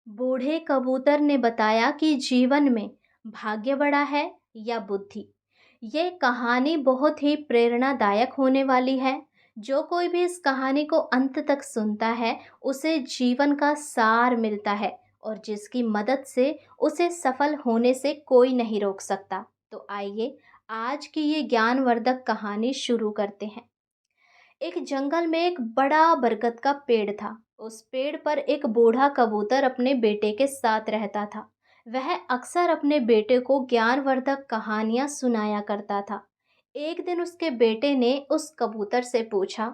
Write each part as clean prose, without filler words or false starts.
बूढ़े कबूतर ने बताया कि जीवन में भाग्य बड़ा है या बुद्धि। ये कहानी बहुत ही प्रेरणादायक होने वाली है। जो कोई भी इस कहानी को अंत तक सुनता है, उसे जीवन का सार मिलता है और जिसकी मदद से उसे सफल होने से कोई नहीं रोक सकता। तो आइए आज की ये ज्ञानवर्धक कहानी शुरू करते हैं। एक जंगल में एक बड़ा बरगद का पेड़ था। उस पेड़ पर एक बूढ़ा कबूतर अपने बेटे के साथ रहता था। वह अक्सर अपने बेटे को ज्ञानवर्धक कहानियां सुनाया करता था। एक दिन उसके बेटे ने उस कबूतर से पूछा,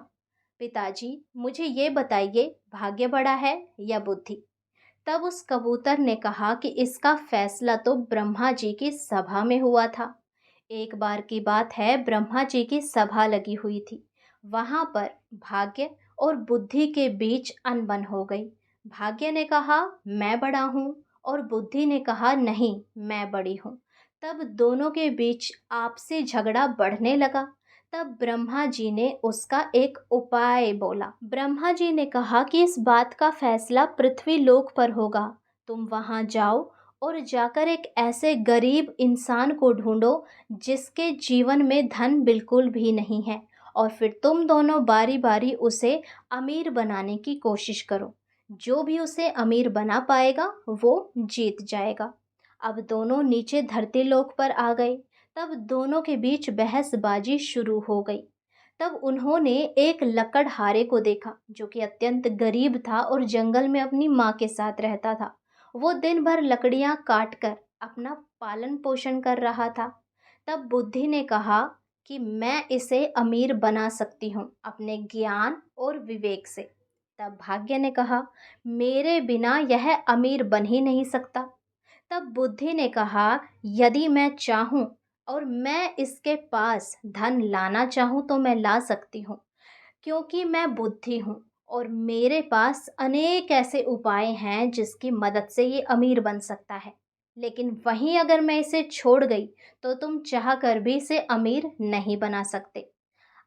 पिताजी मुझे ये बताइए, भाग्य बड़ा है या बुद्धि? तब उस कबूतर ने कहा कि इसका फैसला तो ब्रह्मा जी की सभा में हुआ था। एक बार की बात है, ब्रह्मा जी की सभा लगी हुई थी। वहां पर भाग्य और बुद्धि के बीच अनबन हो गई। भाग्य ने कहा मैं बड़ा हूँ और बुद्धि ने कहा नहीं, मैं बड़ी हूँ। तब दोनों के बीच आपसी झगड़ा बढ़ने लगा। तब ब्रह्मा जी ने उसका एक उपाय बोला। ब्रह्मा जी ने कहा कि इस बात का फैसला पृथ्वी लोक पर होगा। तुम वहां जाओ और जाकर एक ऐसे गरीब इंसान को ढूंढो जिसके जीवन में धन बिल्कुल भी नहीं है, और फिर तुम दोनों बारी बारी उसे अमीर बनाने की कोशिश करो। जो भी उसे अमीर बना पाएगा वो जीत जाएगा। अब दोनों नीचे धरती लोक पर आ गए। तब दोनों के बीच बहसबाजी शुरू हो गई। तब उन्होंने एक लकड़हारे को देखा जो कि अत्यंत गरीब था और जंगल में अपनी माँ के साथ रहता था। वो दिन भर लकड़ियां काट कर अपना पालन पोषण कर रहा था। तब बुद्धि ने कहा कि मैं इसे अमीर बना सकती हूँ अपने ज्ञान और विवेक से। तब भाग्य ने कहा मेरे बिना यह अमीर बन ही नहीं सकता। तब बुद्धि ने कहा यदि मैं चाहूं और मैं इसके पास धन लाना चाहूं तो मैं ला सकती हूँ, क्योंकि मैं बुद्धि हूँ और मेरे पास अनेक ऐसे उपाय हैं जिसकी मदद से ये अमीर बन सकता है। लेकिन वहीं अगर मैं इसे छोड़ गई तो तुम चाह कर भी इसे अमीर नहीं बना सकते।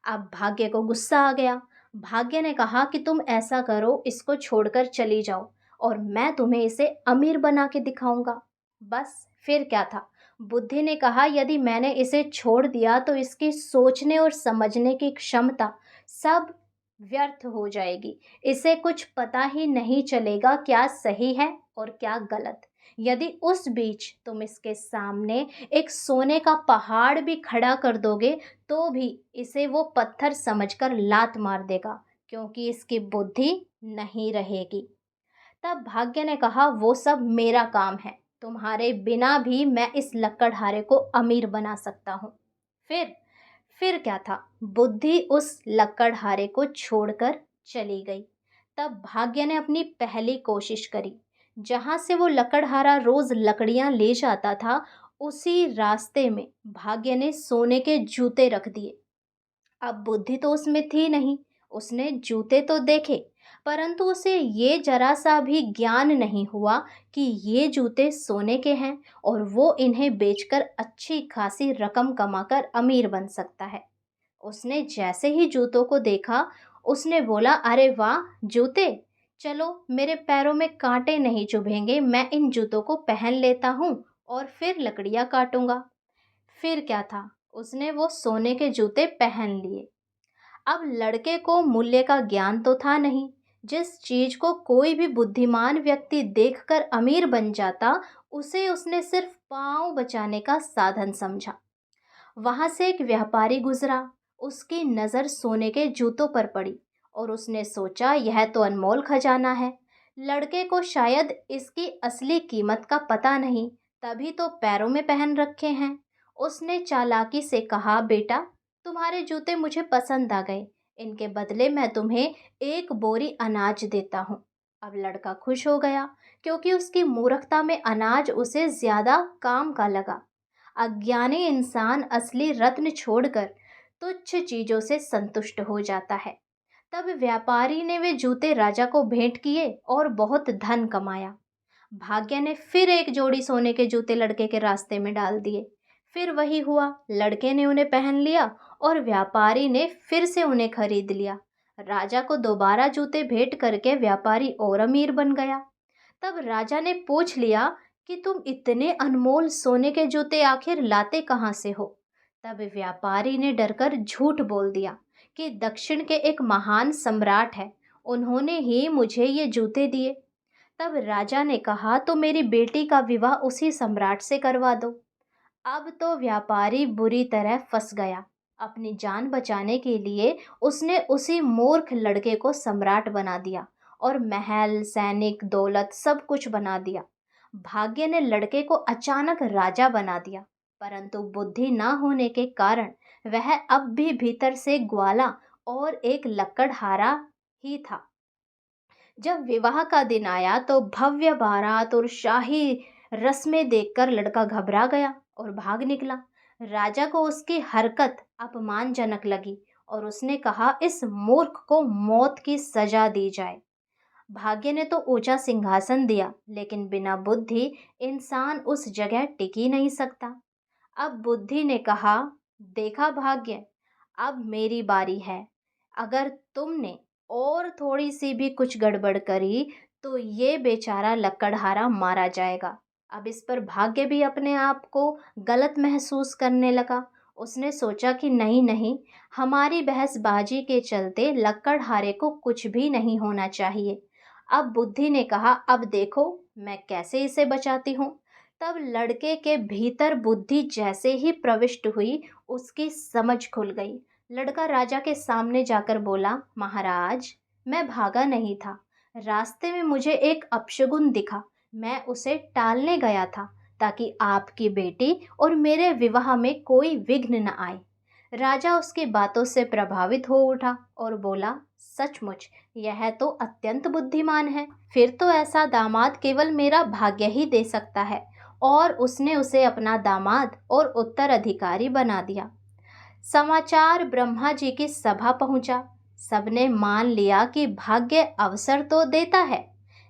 अब भाग्य को गुस्सा आ गया। भाग्य ने कहा कि तुम ऐसा करो, इसको छोड़कर चली जाओ और मैं तुम्हें इसे अमीर बना के दिखाऊंगा। बस फिर क्या था। बुद्धि ने कहा यदि मैंने इसे छोड़ दिया तो इसकी सोचने और समझने की क्षमता सब व्यर्थ हो जाएगी। इसे कुछ पता ही नहीं चलेगा क्या सही है और क्या गलत। यदि उस बीच तुम इसके सामने एक सोने का पहाड़ भी खड़ा कर दोगे तो भी इसे वो पत्थर समझकर लात मार देगा, क्योंकि इसकी बुद्धि नहीं रहेगी। तब भाग्य ने कहा वो सब मेरा काम है, तुम्हारे बिना भी मैं इस लकड़हारे को अमीर बना सकता हूँ। फिर फिर क्या था। बुद्धि उस लकड़हारे को छोड़कर चली गई। तब भाग्य ने अपनी पहली कोशिश करी। जहां से वो लकड़हारा रोज लकड़ियां ले जाता था, उसी रास्ते में भाग्य ने सोने के जूते रख दिए। अब बुद्धि तो उसमें थी नहीं। उसने जूते तो देखे, परंतु उसे ये जरा सा भी ज्ञान नहीं हुआ कि ये जूते सोने के हैं और वो इन्हें बेचकर अच्छी खासी रकम कमाकर अमीर बन सकता है। उसने जैसे ही जूतों को देखा, उसने बोला अरे वाह जूते, चलो मेरे पैरों में कांटे नहीं चुभेंगे, मैं इन जूतों को पहन लेता हूँ और फिर लकड़ियाँ काटूंगा। फिर क्या था, उसने वो सोने के जूते पहन लिए। अब लड़के को मूल्य का ज्ञान तो था नहीं। जिस चीज को कोई भी बुद्धिमान व्यक्ति देखकर अमीर बन जाता, उसे उसने सिर्फ पाँव बचाने का साधन समझा। वहां से एक व्यापारी गुजरा। उसकी नज़र सोने के जूतों पर पड़ी और उसने सोचा यह तो अनमोल खजाना है। लड़के को शायद इसकी असली कीमत का पता नहीं, तभी तो पैरों में पहन रखे हैं। उसने चालाकी से कहा बेटा, तुम्हारे जूते मुझे पसंद आ गए, इनके बदले मैं तुम्हें एक बोरी अनाज देता हूँ। अब लड़का खुश हो गया, क्योंकि उसकी मूर्खता में अनाज उसे ज्यादा काम का लगा। अज्ञानी इंसान असली रत्न छोड़कर तुच्छ चीजों से संतुष्ट हो जाता है। तब व्यापारी ने वे जूते राजा को भेंट किए और बहुत धन कमाया। भाग्य ने फिर एक जोड़ी सोने के जूते लड़के के रास्ते में डाल दिए। फिर वही हुआ, लड़के ने उन्हें पहन लिया और व्यापारी ने फिर से उन्हें खरीद लिया। राजा को दोबारा जूते भेंट करके व्यापारी और अमीर बन गया। तब राजा ने पूछ लिया कि तुम इतने अनमोल सोने के जूते आखिर लाते कहाँ से हो? तब व्यापारी ने डरकर झूठ बोल दिया कि दक्षिण के एक महान सम्राट है, उन्होंने ही मुझे ये जूते दिए। तब राजा ने कहा, तो मेरी बेटी का विवाह उसी सम्राट से करवा दो। अब तो व्यापारी बुरी तरह फंस गया। अपनी जान बचाने के लिए उसने उसी मूर्ख लड़के को सम्राट बना दिया और महल, सैनिक, दौलत सब कुछ बना दिया। भाग्य ने लड़के को अचानक राजा बना दिया, परंतु बुद्धि न होने के कारण वह अब भी भीतर से ग्वाला और एक लकड़हारा ही था। जब विवाह का दिन आया तो भव्य बारात और शाही रस्में देखकर लड़का घबरा गया और भाग निकला। राजा को उसकी हरकत अपमानजनक लगी और उसने कहा, इस मूर्ख को मौत की सजा दी जाए। भाग्य ने तो ऊंचा सिंहासन दिया, लेकिन बिना बुद्धि इंसान उस जगह टिक ही नहीं सकता। अब बुद्धि ने कहा, देखा भाग्य, अब मेरी बारी है। अगर तुमने और थोड़ी सी भी कुछ गड़बड़ करी तो ये बेचारा लकड़हारा मारा जाएगा। अब इस पर भाग्य भी अपने आप को गलत महसूस करने लगा। उसने सोचा कि नहीं नहीं, हमारी बहसबाजी के चलते लकड़हारे को कुछ भी नहीं होना चाहिए। अब बुद्धि ने कहा, अब देखो मैं कैसे इसे बचाती हूँ। तब लड़के के भीतर बुद्धि जैसे ही प्रविष्ट हुई, उसकी समझ खुल गई। लड़का राजा के सामने जाकर बोला, महाराज, मैं भागा नहीं था। रास्ते में मुझे एक अपशगुन दिखा, मैं उसे टालने गया था ताकि आपकी बेटी और मेरे विवाह में कोई विघ्न न आए। राजा उसकी बातों से प्रभावित हो उठा और बोला, सचमुच यह तो अत्यंत बुद्धिमान है। फिर तो ऐसा दामाद केवल मेरा भाग्य ही दे सकता है। और उसने उसे अपना दामाद और उत्तराधिकारी बना दिया। समाचार ब्रह्मा जी की सभा पहुंचा। सबने मान लिया कि भाग्य अवसर तो देता है,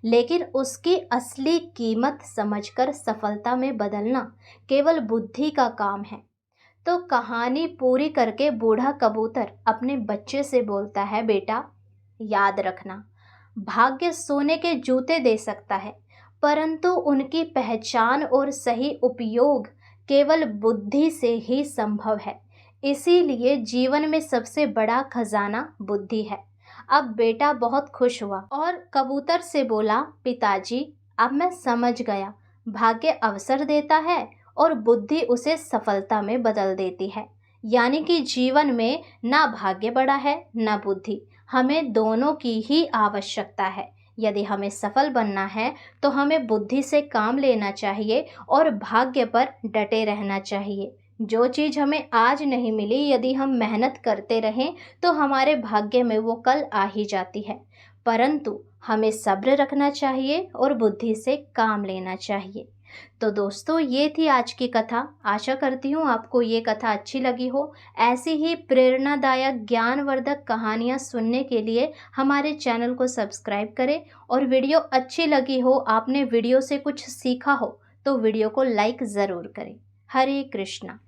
लेकिन उसकी असली कीमत समझकर सफलता में बदलना केवल बुद्धि का काम है। तो कहानी पूरी करके बूढ़ा कबूतर अपने बच्चे से बोलता है, बेटा याद रखना, भाग्य सोने के जूते दे सकता है, परंतु उनकी पहचान और सही उपयोग केवल बुद्धि से ही संभव है। इसीलिए जीवन में सबसे बड़ा खजाना बुद्धि है। अब बेटा बहुत खुश हुआ और कबूतर से बोला, पिताजी अब मैं समझ गया, भाग्य अवसर देता है और बुद्धि उसे सफलता में बदल देती है। यानी कि जीवन में ना भाग्य बड़ा है ना बुद्धि, हमें दोनों की ही आवश्यकता है। यदि हमें सफल बनना है तो हमें बुद्धि से काम लेना चाहिए और भाग्य पर डटे रहना चाहिए। जो चीज़ हमें आज नहीं मिली, यदि हम मेहनत करते रहें तो हमारे भाग्य में वो कल आ ही जाती है। परंतु हमें सब्र रखना चाहिए और बुद्धि से काम लेना चाहिए। तो दोस्तों, ये थी आज की कथा। आशा करती हूँ आपको ये कथा अच्छी लगी हो। ऐसी ही प्रेरणादायक ज्ञानवर्धक कहानियाँ सुनने के लिए हमारे चैनल को सब्सक्राइब करें और वीडियो अच्छी लगी हो, आपने वीडियो से कुछ सीखा हो, तो वीडियो को लाइक ज़रूर करें। हरे कृष्णा।